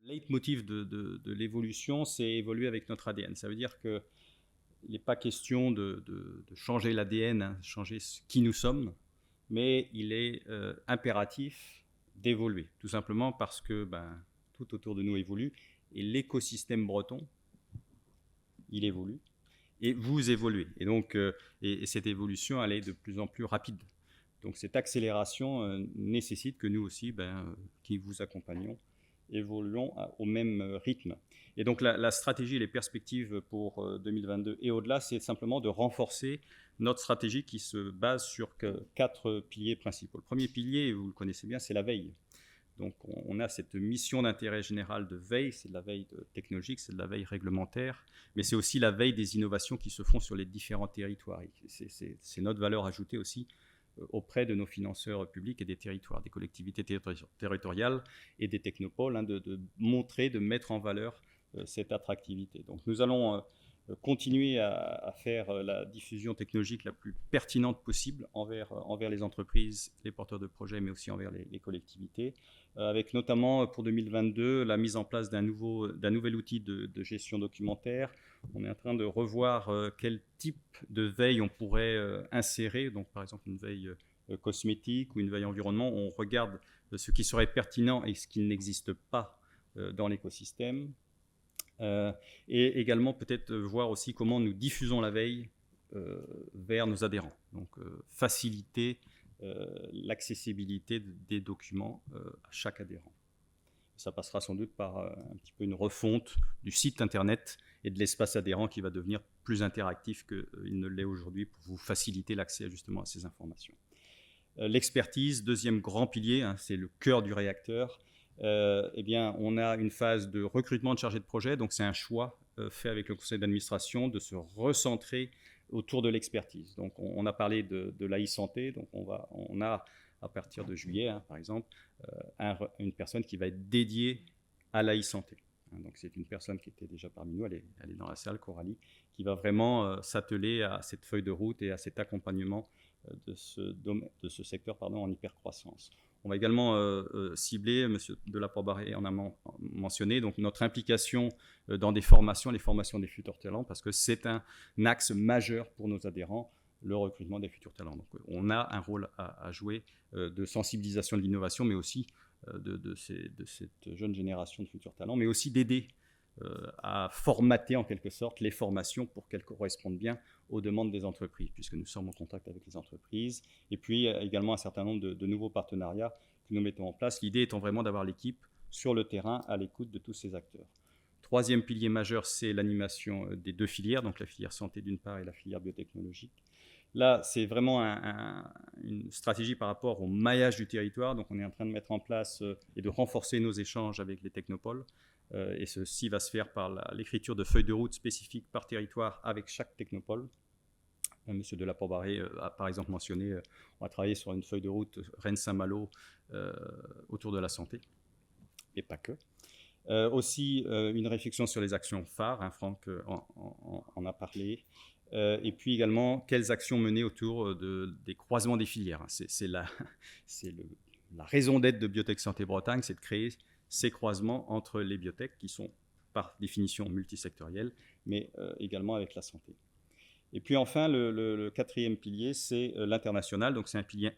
leitmotiv de l'évolution, c'est évoluer avec notre ADN. Ça veut dire qu'il n'est pas question de changer l'ADN, hein, changer qui nous sommes, mais il est impératif d'évoluer, tout simplement parce que tout autour de nous évolue, et l'écosystème breton, il évolue, et vous évoluez. Et donc, et cette évolution, elle est de plus en plus rapide. Donc cette accélération nécessite que nous aussi, qui vous accompagnons, évoluons au même rythme. Et donc la stratégie et les perspectives pour 2022 et au-delà, c'est simplement de renforcer notre stratégie qui se base sur 4 piliers principaux. Le premier pilier, vous le connaissez bien, c'est la veille. Donc on a cette mission d'intérêt général de veille, c'est de la veille technologique, c'est de la veille réglementaire, mais c'est aussi la veille des innovations qui se font sur les différents territoires. C'est notre valeur ajoutée aussi auprès de nos financeurs publics et des territoires, des collectivités territoriales et des technopoles, hein, de montrer, de mettre en valeur cette attractivité. Donc nous allons continuer à faire la diffusion technologique la plus pertinente possible envers les entreprises, les porteurs de projets, mais aussi envers les collectivités, avec notamment pour 2022 la mise en place d'un nouvel outil de gestion documentaire. On est en train de revoir quel type de veille on pourrait insérer, donc par exemple une veille cosmétique ou une veille environnement. On regarde ce qui serait pertinent et ce qui n'existe pas dans l'écosystème. Et également peut-être voir aussi comment nous diffusons la veille vers nos adhérents. Donc faciliter l'accessibilité des documents à chaque adhérent. Ça passera sans doute par un petit peu une refonte du site internet et de l'espace adhérent qui va devenir plus interactif qu'il ne l'est aujourd'hui pour vous faciliter l'accès justement à ces informations. L'expertise, deuxième grand pilier, hein, c'est le cœur du réacteur. Eh bien, on a une phase de recrutement de chargés de projet, donc c'est un choix fait avec le conseil d'administration de se recentrer autour de l'expertise. Donc on a parlé de l'e-santé, donc on a à partir de juillet, hein, par exemple, une personne qui va être dédiée à l'e-santé. Donc c'est une personne qui était déjà parmi nous, elle est dans la salle, Coralie, qui va vraiment s'atteler à cette feuille de route et à cet accompagnement de ce secteur en hypercroissance. On va également cibler, M. Delaporte-Barré en a mentionné, donc notre implication dans des formations, les formations des futurs talents, parce que c'est un axe majeur pour nos adhérents, le recrutement des futurs talents. Donc on a un rôle à jouer de sensibilisation de l'innovation, mais aussi de cette jeune génération de futurs talents, mais aussi d'aider à formater en quelque sorte les formations pour qu'elles correspondent bien aux demandes des entreprises, puisque nous sommes en contact avec les entreprises, et puis également un certain nombre de nouveaux partenariats que nous mettons en place, l'idée étant vraiment d'avoir l'équipe sur le terrain à l'écoute de tous ces acteurs. Troisième pilier majeur, c'est l'animation des 2 filières, donc la filière santé d'une part et la filière biotechnologique. Là, c'est vraiment une stratégie par rapport au maillage du territoire, donc on est en train de mettre en place et de renforcer nos échanges avec les technopoles. Et ceci va se faire par l'écriture de feuilles de route spécifiques par territoire avec chaque technopole. Monsieur Delaporte-Barré a par exemple mentionné, on va travailler sur une feuille de route Rennes-Saint-Malo autour de la santé, et pas que. Aussi une réflexion sur les actions phares, hein, Franck en a parlé, et puis également quelles actions mener autour des croisements des filières. C'est la raison d'être de Biotech Santé Bretagne, c'est de créer ces croisements entre les biotech qui sont par définition multisectoriels, mais également avec la santé. Et puis enfin, le quatrième pilier, c'est l'international. Donc c'est un pilier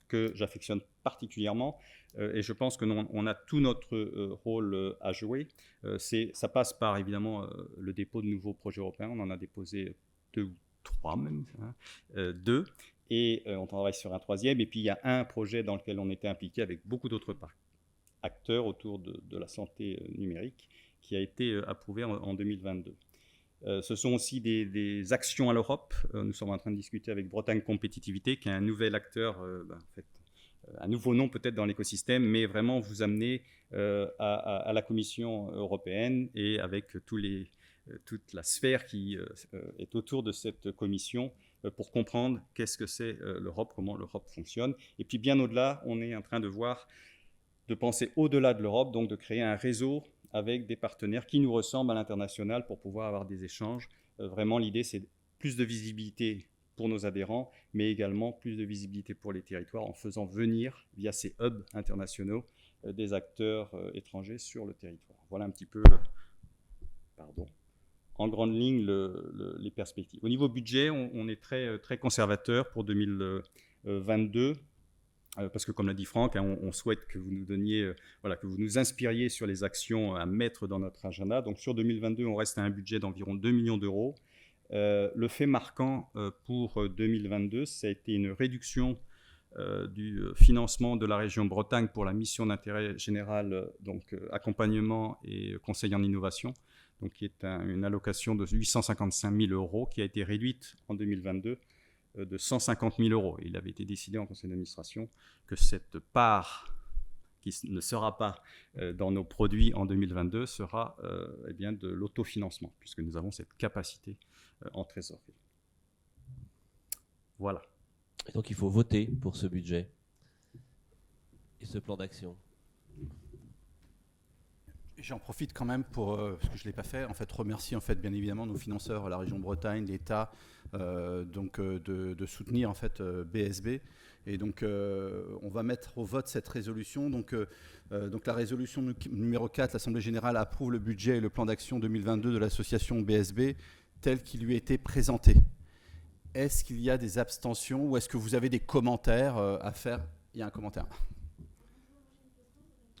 que j'affectionne particulièrement et je pense que on a tout notre rôle à jouer. Ça passe par évidemment le dépôt de nouveaux projets européens. On en a déposé 2 ou 3 même, hein, 2. Et on travaille sur un 3e. Et puis il y a un projet dans lequel on était impliqué avec beaucoup d'autres acteurs autour de la santé numérique qui a été approuvé en 2022. Ce sont aussi des actions à l'Europe. Nous sommes en train de discuter avec Bretagne Compétitivité, qui est un nouvel acteur, en fait, un nouveau nom peut-être dans l'écosystème, mais vraiment vous amener à la Commission européenne et avec toute la sphère qui est autour de cette commission pour comprendre qu'est-ce que c'est l'Europe, comment l'Europe fonctionne. Et puis bien au-delà, on est en train de penser au-delà de l'Europe, donc de créer un réseau avec des partenaires qui nous ressemblent à l'international pour pouvoir avoir des échanges. Vraiment, l'idée, c'est plus de visibilité pour nos adhérents, mais également plus de visibilité pour les territoires en faisant venir, via ces hubs internationaux, des acteurs étrangers sur le territoire. Voilà un petit peu, en grande ligne, les perspectives. Au niveau budget, on est très conservateur pour 2022. Parce que comme l'a dit Franck, hein, on souhaite que vous nous donniez, que vous nous inspiriez sur les actions à mettre dans notre agenda. Donc sur 2022, on reste à un budget d'environ 2 millions d'euros. Le fait marquant pour 2022, ça a été une réduction du financement de la région Bretagne pour la mission d'intérêt général, donc accompagnement et conseil en innovation, donc qui est une allocation de 855 000 euros qui a été réduite en 2022 de 150 000 euros. Il avait été décidé en conseil d'administration que cette part qui ne sera pas dans nos produits en 2022 sera bien de l'autofinancement, puisque nous avons cette capacité en trésorerie. Voilà. Et donc il faut voter pour ce budget et ce plan d'action. J'en profite quand même pour, parce que je ne l'ai pas fait, en fait, remercier en fait, bien évidemment nos financeurs, la région Bretagne, l'État, de soutenir en fait, BSB. Et donc on va mettre au vote cette résolution. Donc la résolution numéro 4, l'Assemblée générale approuve le budget et le plan d'action 2022 de l'association BSB tel qu'il lui a été présenté. Est-ce qu'il y a des abstentions ou est-ce que vous avez des commentaires à faire? Il y a un commentaire.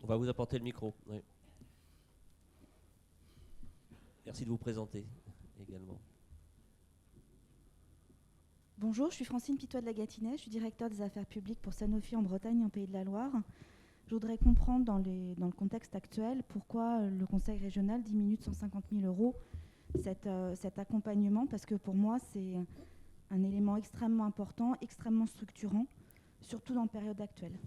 On va vous apporter le micro. Oui. Merci de vous présenter également. Bonjour, je suis Francine Pitois de la Gâtinais, je suis directeur des affaires publiques pour Sanofi en Bretagne et en Pays de la Loire. Je voudrais comprendre dans le contexte actuel pourquoi le Conseil régional diminue de 150 000 euros cet accompagnement, parce que pour moi c'est un élément extrêmement important, extrêmement structurant, surtout dans la période actuelle.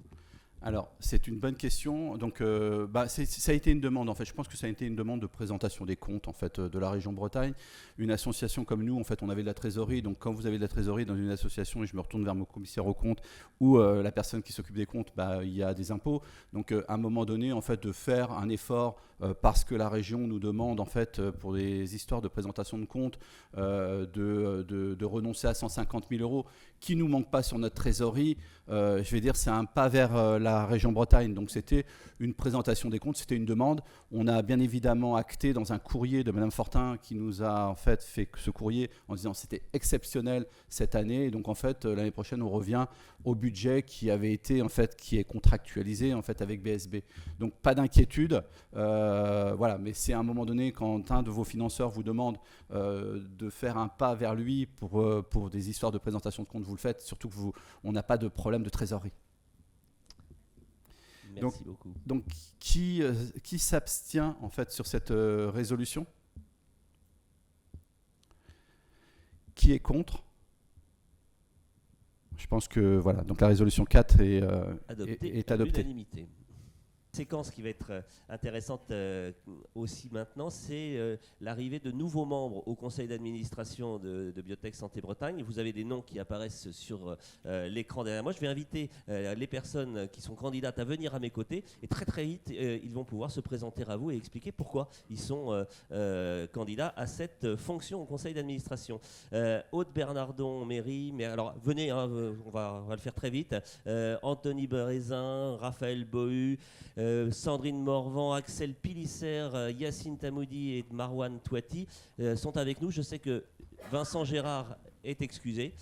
Alors, c'est une bonne question. Donc, ça a été une demande. En fait, je pense que ça a été une demande de présentation des comptes en fait de la région Bretagne. Une association comme nous, en fait, on avait de la trésorerie. Donc, quand vous avez de la trésorerie dans une association, et je me retourne vers mon commissaire aux comptes ou la personne qui s'occupe des comptes, il y a des impôts. Donc, à un moment donné, en fait, de faire un effort parce que la région nous demande, en fait, pour des histoires de présentation de comptes, de renoncer à 150 000 euros qui nous manquent pas sur notre trésorerie. Je vais dire, c'est un pas vers la région Bretagne. Donc, c'était une présentation des comptes, c'était une demande. On a bien évidemment acté dans un courrier de Madame Fortin qui nous a en fait ce courrier en disant que c'était exceptionnel cette année. Et donc, en fait, l'année prochaine, on revient au budget qui avait été, en fait, qui est contractualisé en fait avec BSB. Donc, pas d'inquiétude. Voilà, mais c'est à un moment donné quand un de vos financeurs vous demande de faire un pas vers lui pour des histoires de présentation de comptes, vous le faites, surtout que on n'a pas de problème de trésorerie. Merci beaucoup. Donc qui s'abstient en fait sur cette résolution? Qui est contre? Je pense que voilà, donc la résolution 4 est adoptée. L'unanimité. Séquence qui va être intéressante aussi maintenant, c'est l'arrivée de nouveaux membres au conseil d'administration de Biotech Santé Bretagne. Vous avez des noms qui apparaissent sur l'écran derrière moi. Je vais inviter les personnes qui sont candidates à venir à mes côtés et très très vite ils vont pouvoir se présenter à vous et expliquer pourquoi ils sont candidats à cette fonction au conseil d'administration. Aude Bernardon, mairie, mais alors venez, hein, on va le faire très vite. Anthony Brézin, Raphaël Bohu, Sandrine Morvan, Axel Pilisser, Yacine Tamoudi et Marwan Touati sont avec nous. Je sais que Vincent Gérard est excusé.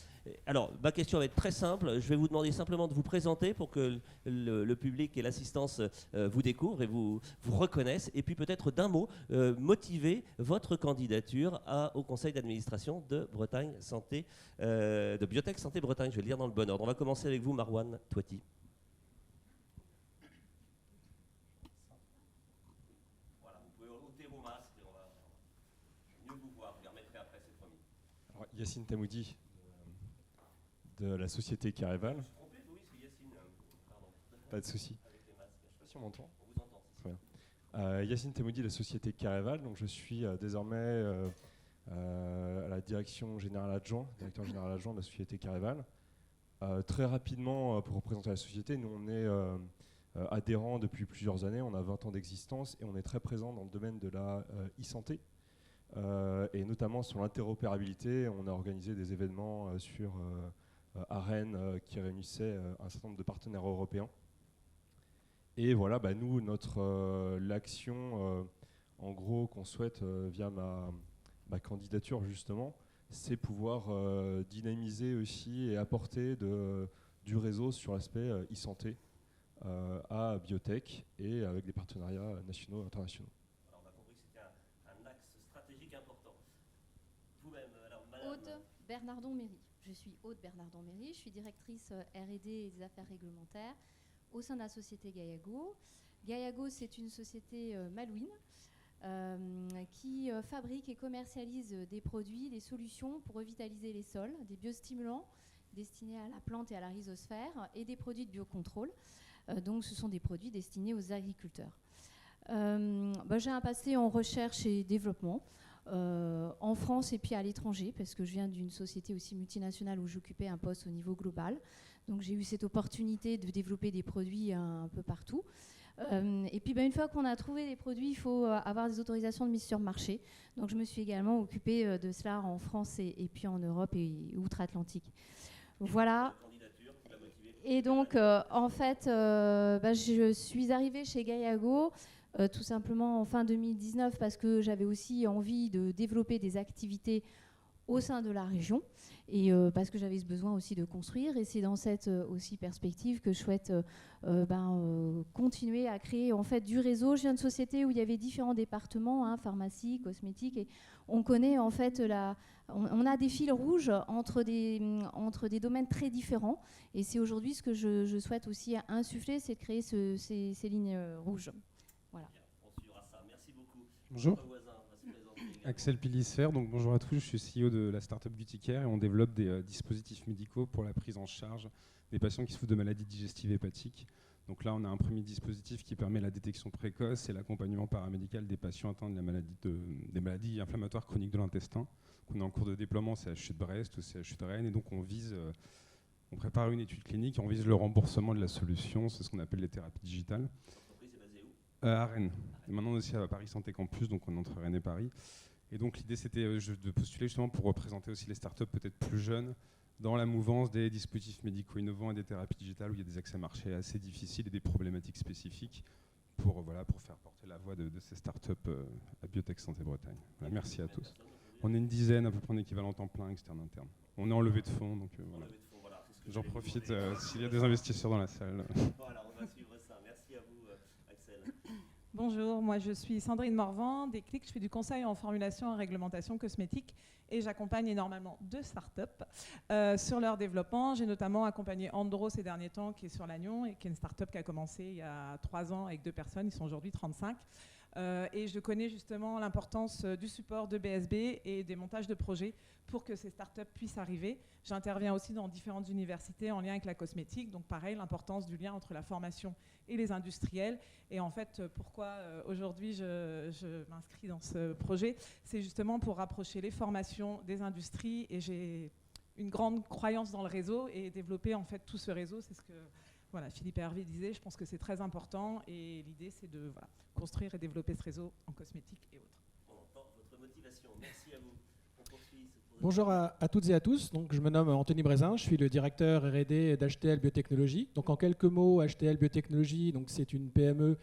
Alors, ma question va être très simple. Je vais vous demander simplement de vous présenter pour que le public et l'assistance vous découvrent et vous reconnaissent. Et puis peut-être d'un mot, motiver votre candidature au conseil d'administration de Bretagne Santé, de Biotech Santé Bretagne. Je vais le dire dans le bon ordre. On va commencer avec vous, Marwan Touati. Yacine Tamoudi de la société Caréval. Pas de souci. Je ne sais pas si on m'entend. Yacine Tamoudi de la société Caréval. Donc je suis désormais à la direction générale adjoint, directeur général adjoint de la société Caréval. Très rapidement, pour représenter la société, nous on est adhérents depuis plusieurs années, on a 20 ans d'existence et on est très présent dans le domaine de la e-santé. Et notamment sur l'interopérabilité, on a organisé des événements à Rennes qui réunissaient un certain nombre de partenaires européens. Et voilà, nous, l'action, en gros, qu'on souhaite via ma candidature, justement, c'est pouvoir dynamiser aussi et apporter du réseau sur l'aspect e-santé à Biotech et avec des partenariats nationaux et internationaux. Alors, on a compris que c'était un axe stratégique important. Vous-même, alors, madame... Aude Bernardon-Méry. Je suis Aude Bernardon-Méry, je suis directrice R&D et des affaires réglementaires au sein de la société Gaiago. Gaiago, c'est une société malouine qui fabrique et commercialise des produits, des solutions pour revitaliser les sols, des biostimulants destinés à la plante et à la rhizosphère et des produits de biocontrôle. Donc ce sont des produits destinés aux agriculteurs. J'ai un passé en recherche et développement en France et puis à l'étranger, parce que je viens d'une société aussi multinationale où j'occupais un poste au niveau global. Donc j'ai eu cette opportunité de développer des produits un peu partout. Et puis une fois qu'on a trouvé des produits, il faut avoir des autorisations de mise sur marché. Donc je me suis également occupée de cela en France et puis en Europe et outre-Atlantique. Voilà. Et donc en fait, je suis arrivée chez Gaiago tout simplement en fin 2019 parce que j'avais aussi envie de développer des activités au sein de la région et parce que j'avais ce besoin aussi de construire, et c'est dans cette aussi perspective que je souhaite continuer à créer en fait du réseau. Je viens de société où il y avait différents départements, pharmacie, cosmétique, et on connaît en fait on a des fils rouges entre des domaines très différents, et c'est aujourd'hui ce que je souhaite aussi insuffler, c'est de créer ces lignes rouges. Voilà. Bien, on suivra ça. Merci beaucoup. Bonjour. Votre voisin va se présenter également. Axel Pilisfer, donc bonjour à tous, je suis CEO de la startup Beautycare et on développe des dispositifs médicaux pour la prise en charge des patients qui souffrent de maladies digestives hépatiques. Donc là, on a un premier dispositif qui permet la détection précoce et l'accompagnement paramédical des patients atteints de des maladies inflammatoires chroniques de l'intestin. On est en cours de déploiement au CHU de Brest, au CHU de Rennes, et donc on prépare une étude clinique et on vise le remboursement de la solution, c'est ce qu'on appelle les thérapies digitales. L'entreprise est basée où ? À Rennes. Et maintenant aussi à Paris Santé Campus, donc on est entre Rennes et Paris. Et donc l'idée c'était de postuler justement pour représenter aussi les startups peut-être plus jeunes dans la mouvance des dispositifs médicaux innovants et des thérapies digitales où il y a des accès marchés assez difficiles et des problématiques spécifiques pour faire porter la voix de ces startups à Biotech Santé Bretagne. Voilà, merci à tous. On est une dizaine à peu près en équivalent temps plein externe interne. On est en levée de fonds, donc voilà. J'en profite s'il y a des investisseurs dans la salle. Voilà, on va suivre ça. Merci à vous, Axel. Bonjour, moi je suis Sandrine Morvan d'Eclic, je fais du conseil en formulation et réglementation cosmétique et j'accompagne énormément de startups sur leur développement. J'ai notamment accompagné Andro ces derniers temps qui est sur Lannion et qui est une startup qui a commencé il y a 3 ans avec 2 personnes, ils sont aujourd'hui 35. Et je connais justement l'importance du support de BSB et des montages de projets pour que ces startups puissent arriver. J'interviens aussi dans différentes universités en lien avec la cosmétique, donc pareil, l'importance du lien entre la formation et les industriels. Et en fait, pourquoi aujourd'hui je m'inscris dans ce projet, c'est justement pour rapprocher les formations des industries, et j'ai une grande croyance dans le réseau et développer en fait tout ce réseau, c'est ce que Philippe Hervé disait, je pense que c'est très important, et l'idée c'est de construire et développer ce réseau en cosmétique et autres. On entend votre motivation. Merci à vous. On poursuit ce tour de Bonjour à toutes et à tous. Donc, je me nomme Anthony Brézin, je suis le directeur R&D d'HTL Biotechnologie. Donc, en quelques mots, HTL Biotechnologie, donc, c'est une PME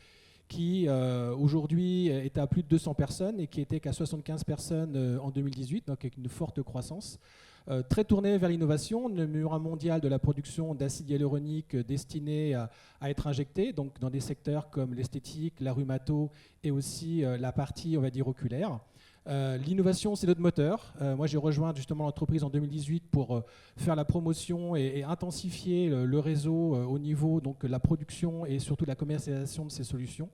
qui aujourd'hui est à plus de 200 personnes et qui était qu'à 75 personnes en 2018, donc avec une forte croissance. Très tournée vers l'innovation, numéro 1 mondial de la production d'acide hyaluronique destiné à être injecté, donc dans des secteurs comme l'esthétique, la rhumato et aussi la partie, on va dire, oculaire. L'innovation, c'est notre moteur. Moi, j'ai rejoint justement l'entreprise en 2018 pour faire la promotion et intensifier le réseau au niveau donc la production et surtout la commercialisation de ces solutions.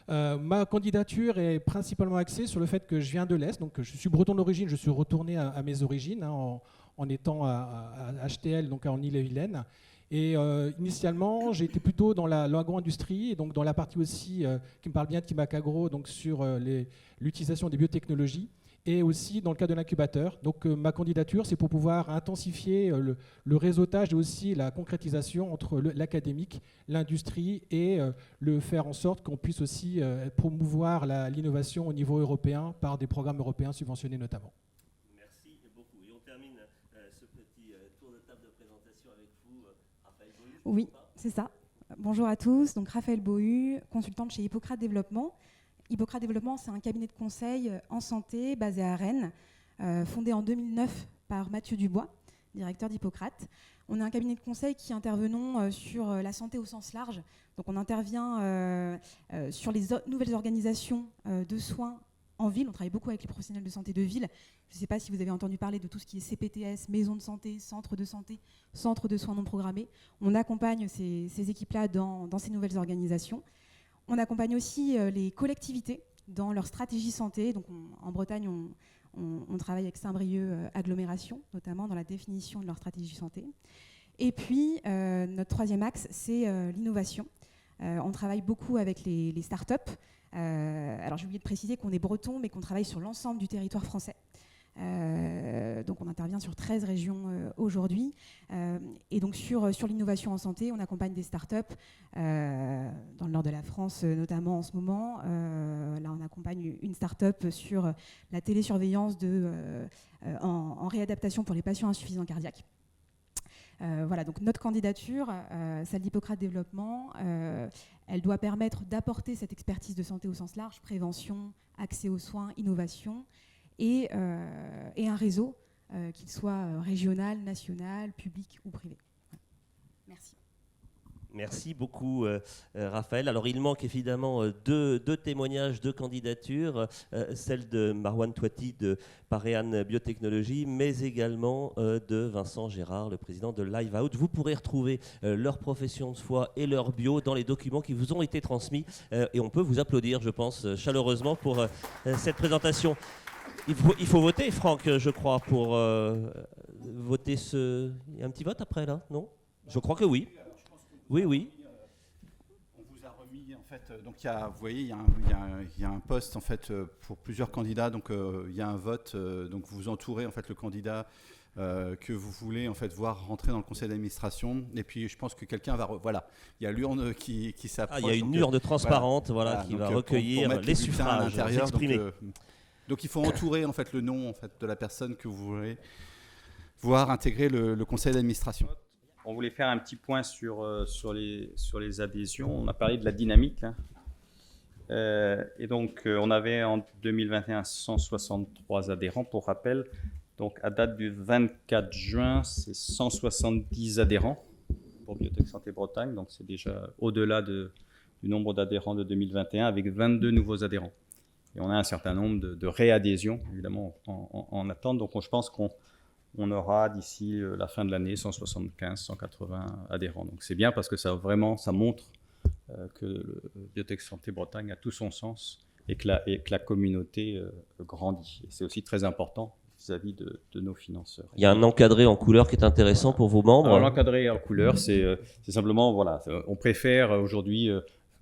Ma candidature est principalement axée sur le fait que je viens de l'Est, donc je suis breton d'origine, je suis retourné à mes origines en étant à HTL, donc en Ille-et-Vilaine. Et initialement, j'ai été plutôt dans l'agro-industrie, et donc dans la partie aussi qui me parle bien de Timacagro, donc sur l'utilisation des biotechnologies, et aussi dans le cadre de l'incubateur. Donc ma candidature, c'est pour pouvoir intensifier le réseautage et aussi la concrétisation entre l'académique, l'industrie, et le faire en sorte qu'on puisse aussi promouvoir l'innovation au niveau européen par des programmes européens subventionnés notamment. Merci beaucoup. Et on termine ce petit tour de table de présentation avec vous, Raphaël Boyu. Oui, c'est ça. Bonjour à tous, donc Raphaël Bohu, consultante chez Hippocrate Développement. Hippocrate Développement, c'est un cabinet de conseil en santé basé à Rennes, fondé en 2009 par Mathieu Dubois, directeur d'Hippocrate. On est un cabinet de conseil qui intervenons sur la santé au sens large. Donc on intervient sur les nouvelles organisations de soins en ville. On travaille beaucoup avec les professionnels de santé de ville. Je ne sais pas si vous avez entendu parler de tout ce qui est CPTS, maison de santé, centre de soins non programmés. On accompagne ces équipes-là dans ces nouvelles organisations. On accompagne aussi les collectivités dans leur stratégie santé. Donc en Bretagne, on travaille avec Saint-Brieuc Agglomération, notamment dans la définition de leur stratégie santé. Et puis, notre troisième axe, c'est l'innovation. On travaille beaucoup avec les startups. Alors, j'ai oublié de préciser qu'on est breton, mais qu'on travaille sur l'ensemble du territoire français. Donc, on intervient sur 13 régions aujourd'hui. Et donc, sur l'innovation en santé, on accompagne des startups dans le nord de la France, notamment en ce moment. Là, on accompagne une startup sur la télésurveillance en réadaptation pour les patients insuffisants cardiaques. Voilà, donc notre candidature, celle d'Hippocrate Développement, elle doit permettre d'apporter cette expertise de santé au sens large, prévention, accès aux soins, innovation, et un réseau, qu'il soit régional, national, public ou privé. Voilà. Merci. Merci beaucoup, Raphaël. Alors, il manque évidemment deux témoignages, deux candidatures, celle de Marwan Touati de Parean Biotechnologie, mais également de Vincent Gérard, le président de LiveOut. Vous pourrez retrouver leur profession de foi et leur bio dans les documents qui vous ont été transmis, et on peut vous applaudir, je pense, chaleureusement pour cette présentation. Il faut voter, Franck, je crois, pour voter ce... Il y a un petit vote après, là, non ? Je crois que oui. Oui. On vous a remis, en fait, donc vous voyez, il y a un poste, en fait, pour plusieurs candidats, donc il y a un vote, donc vous entourez, en fait, le candidat que vous voulez, en fait, voir rentrer dans le conseil d'administration, et puis je pense que quelqu'un va... Voilà, il y a l'urne qui s'approche. Il y a une urne transparente, voilà, qui va recueillir pour les suffrages exprimés. Donc il faut entourer, en fait, le nom, en fait, de la personne que vous voulez voir intégrer le conseil d'administration. On voulait faire un petit point sur les adhésions. On a parlé de la dynamique. Et donc, on avait en 2021 163 adhérents, pour rappel. Donc, à date du 24 juin, c'est 170 adhérents pour Biotech Santé Bretagne. Donc, c'est déjà au-delà du nombre d'adhérents de 2021, avec 22 nouveaux adhérents. Et on a un certain nombre de réadhésions, évidemment, en attente. Donc, je pense qu'on aura d'ici la fin de l'année 175, 180 adhérents. Donc c'est bien parce que ça montre que le Biotech Santé Bretagne a tout son sens et que la communauté grandit. Et c'est aussi très important vis-à-vis de nos financeurs. Il y a un encadré en couleur qui est intéressant pour vos membres. Alors, l'encadré en couleur, c'est simplement, voilà, on préfère aujourd'hui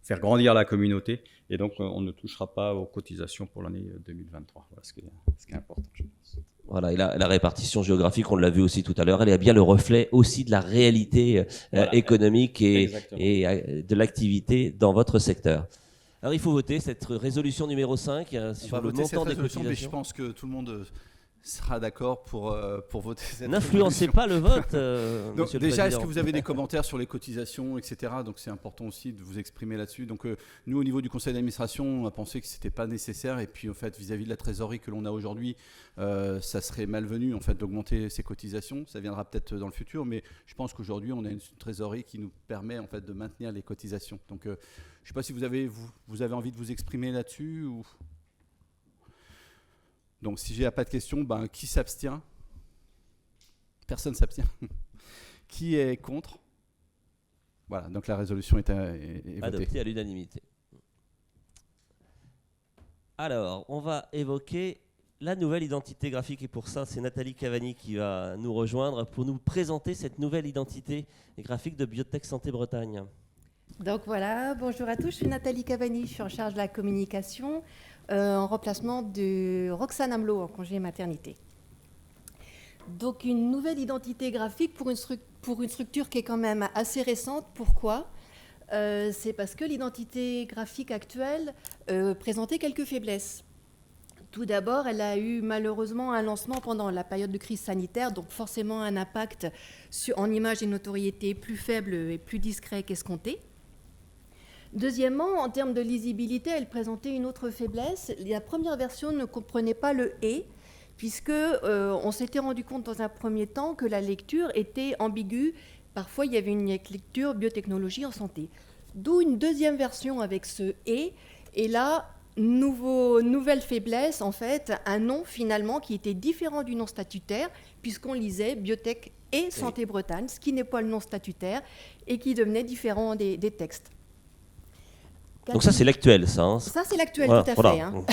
faire grandir la communauté et donc on ne touchera pas aux cotisations pour l'année 2023. Voilà ce qui est important, je pense. Voilà, et la répartition géographique, on l'a vu aussi tout à l'heure, elle est bien le reflet aussi de la réalité économique et de l'activité dans votre secteur. Alors il faut voter cette résolution numéro 5 sur le montant des cotisations. Mais je pense que tout le monde sera d'accord pour voter cette résolution. N'influencez pas le vote, donc, monsieur le déjà, président. est-ce que vous avez des commentaires sur les cotisations, etc. Donc c'est important aussi de vous exprimer là-dessus. Donc nous, au niveau du conseil d'administration, on a pensé que ce n'était pas nécessaire. Et puis en fait, vis-à-vis de la trésorerie que l'on a aujourd'hui, ça serait malvenu en fait d'augmenter ces cotisations. Ça viendra peut-être dans le futur, mais je pense qu'aujourd'hui, on a une trésorerie qui nous permet en fait de maintenir les cotisations. Donc je ne sais pas si vous avez envie de vous exprimer là-dessus ou... Donc, si il n'y a pas de questions, qui s'abstient ? Personne ne s'abstient. Qui est contre ? Voilà, donc la résolution est votée. Adoptée à l'unanimité. Alors, on va évoquer la nouvelle identité graphique. Et pour ça, c'est Nathalie Cavani qui va nous rejoindre pour nous présenter cette nouvelle identité graphique de Biotech Santé Bretagne. Donc voilà, bonjour à tous, je suis Nathalie Cavani, je suis en charge de la communication en remplacement de Roxane Amelot en congé maternité. Donc une nouvelle identité graphique pour une structure qui est quand même assez récente. Pourquoi ? C'est parce que l'identité graphique actuelle présentait quelques faiblesses. Tout d'abord, elle a eu malheureusement un lancement pendant la période de crise sanitaire, donc forcément un impact en image et notoriété plus faible et plus discret qu'escompté. Deuxièmement, en termes de lisibilité, elle présentait une autre faiblesse. La première version ne comprenait pas le « et », puisque on s'était rendu compte dans un premier temps que la lecture était ambiguë. Parfois, il y avait une lecture biotechnologie en santé. D'où une deuxième version avec ce « et ». Et là, nouvelle faiblesse, en fait, un nom finalement qui était différent du nom statutaire, puisqu'on lisait Biotech et Santé Bretagne, ce qui n'est pas le nom statutaire, et qui devenait différent des textes. Donc ça, c'est l'actuel, ça. Hein. Ça, c'est l'actuel, voilà, tout à voilà. fait. Hein.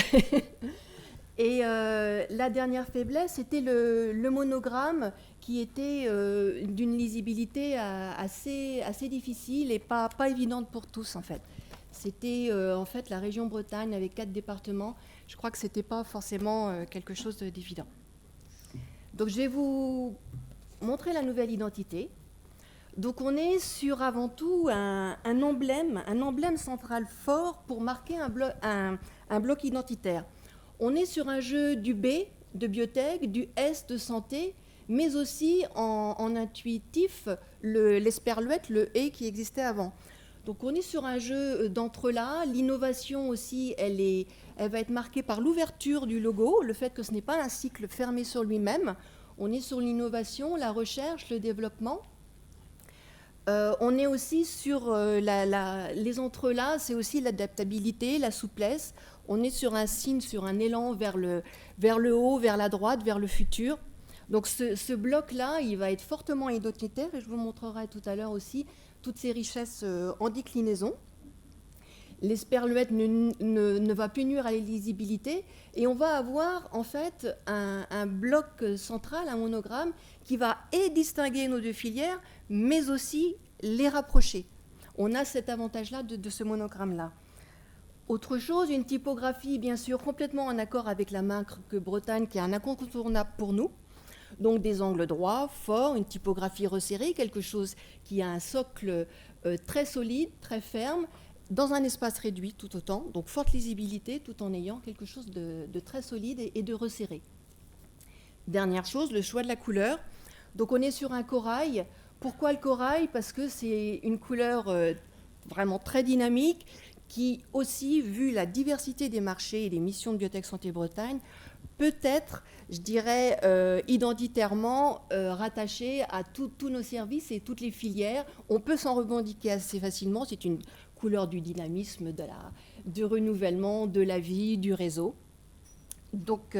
Et la dernière faiblesse, c'était le monogramme qui était d'une lisibilité assez difficile et pas évidente pour tous, en fait. C'était en fait la région Bretagne avec 4 départements. Je crois que ce n'était pas forcément quelque chose d'évident. Donc je vais vous montrer la nouvelle identité. Donc on est sur avant tout un emblème central fort pour marquer un bloc identitaire. On est sur un jeu du B de biotech, du S de santé, mais aussi en intuitif l'esperluette, le E qui existait avant. Donc on est sur un jeu d'entre-là. L'innovation aussi, elle va être marquée par l'ouverture du logo, le fait que ce n'est pas un cycle fermé sur lui-même. On est sur l'innovation, la recherche, le développement. On est aussi sur les entre-là, c'est aussi l'adaptabilité, la souplesse. On est sur un signe, sur un élan vers le haut, vers la droite, vers le futur. Donc ce bloc-là, il va être fortement identitaire et je vous montrerai tout à l'heure aussi toutes ces richesses en déclinaison. L'esperluette ne va plus nuire à la lisibilité et on va avoir en fait un bloc central, un monogramme qui va distinguer nos deux filières mais aussi les rapprocher. On a cet avantage-là de ce monogramme-là. Autre chose, une typographie bien sûr complètement en accord avec la marque Bretagne qui est un incontournable pour nous. Donc des angles droits, forts, une typographie resserrée, quelque chose qui a un socle très solide, très ferme, dans un espace réduit tout autant, donc forte lisibilité tout en ayant quelque chose de très solide et de resserré. Dernière chose, le choix de la couleur. Donc on est sur un corail. Pourquoi le corail? Parce que c'est une couleur vraiment très dynamique qui aussi, vu la diversité des marchés et des missions de Biotech Santé Bretagne, peut-être, je dirais, identitairement rattaché à tous nos services et toutes les filières. On peut s'en revendiquer assez facilement. C'est une couleur du dynamisme, du renouvellement, de la vie, du réseau. Donc,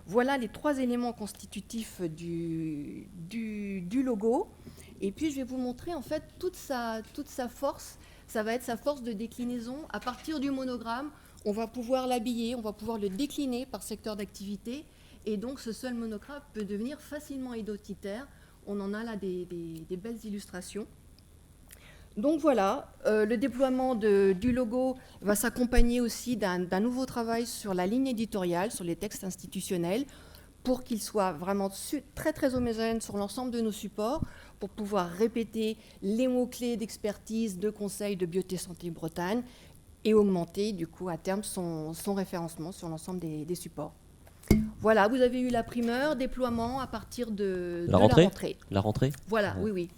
voilà les 3 éléments constitutifs du logo. Et puis, je vais vous montrer, en fait, toute sa force. Ça va être sa force de déclinaison. À partir du monogramme, on va pouvoir l'habiller, on va pouvoir le décliner par secteur d'activité. Et donc, ce seul monogramme peut devenir facilement identitaire. On en a là des belles illustrations. Donc voilà, le déploiement du logo va s'accompagner aussi d'un nouveau travail sur la ligne éditoriale, sur les textes institutionnels, pour qu'il soit vraiment très très homogène sur l'ensemble de nos supports, pour pouvoir répéter les mots-clés d'expertise, de conseil de Biotech Santé Bretagne, et augmenter du coup à terme son référencement sur l'ensemble des supports. Voilà, vous avez eu la primeur, déploiement à partir de la rentrée. La rentrée. Voilà, oui.